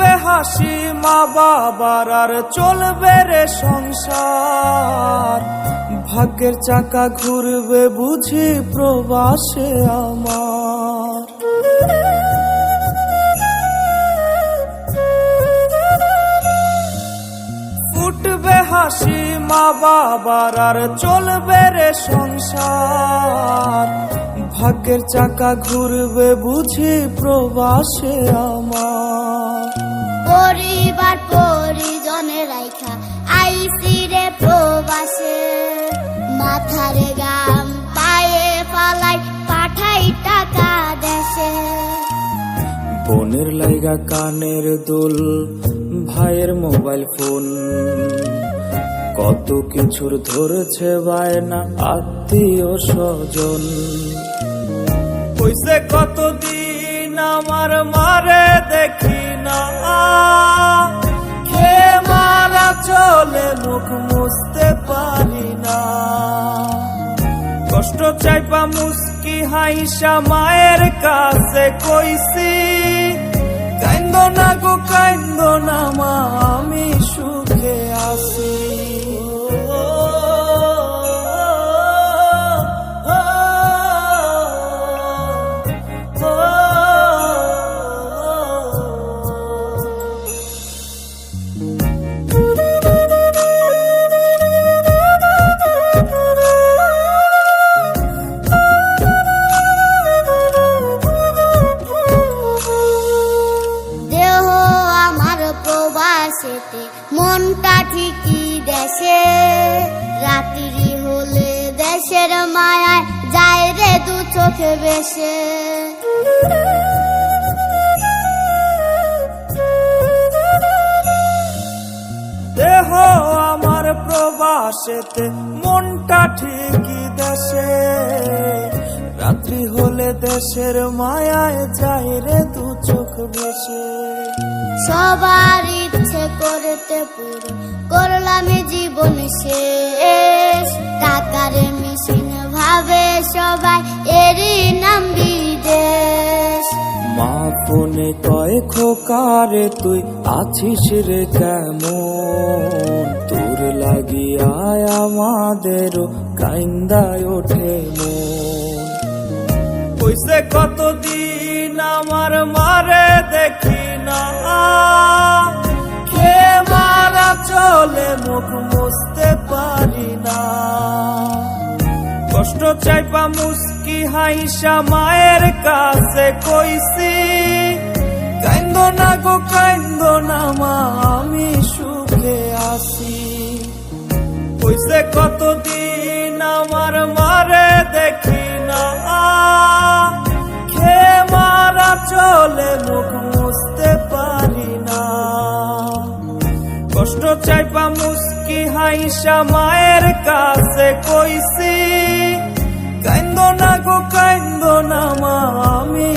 ফুটবে হাসি মা বাবার আর চলবে রে সংসার, ভাগ্যের চাকা ঘুরবে বুঝি প্রবাসে আমার। ফুটবে হাসি মা বাবার আর চলবে রে সংসার, ভাগ্যের চাকা ঘুরবে বুঝি প্রবাসে আমার। পরিবার পরিজনের রাইখা আইসি রে প্রবাসে, মাথারে গাম পায়ে পালাই পাঠাই টাকা দেশে। বোনের লাইগা কানের দুল, ভাইয়ের মোবাইল ফোন, কত কিছুর ধরেছে বায়না আত্মীয় স্বজন। হইছে কতদিন আমার মারে দেখি না, খেয়ে মারা চলে মুখ মুছতে পারি না। কষ্ট চাইপা মুস্কি হাইসা মায়ের কাছে কইছি, কাইন্দো না গো কাইন্দো না মা আমি সুখে আছি। মনটা ঠিকই দেশে, রাত্রি হলে দেশের মায়ায় যায় রে দু চোখে বেশে। দেহ আমার প্রবাসেতে মনটা ঠিকই দেশে, রাত্রি হলে দেশের মায়ায় যায় রে দু চোখ বেশে। সবার ইচ্ছে করতে পুরো করলাম জীবন শেষ, টাকার মেশিন ভাবে সবাই এরই নাম বিদেশ। মা ফোনে কয় খোকারে তুই আছিস রে কেমন, তোর লাগিয়া আমাদেরও কাইন্দায় ওঠে মন। কইছে কতদিন আমার মারে দেখি না, খেয়ে মারা চলে মুখ মুছতে পারি না। কষ্ট চাইপা মুস্কি হাইসা মায়ের কাছে কইছি, কাইন্দো না গো কাইন্দো না মা আমি সুখে আছি। কইছে কতদিন আমার মারে দেখি না, খেয়ে মারা চলে মুখ মুছতে পারি না। কষ্ট চাইপা মুস্কি হাইসা মায়ের কাছে কইছি, কাইন্দো না গো কাইন্দো না মা আমি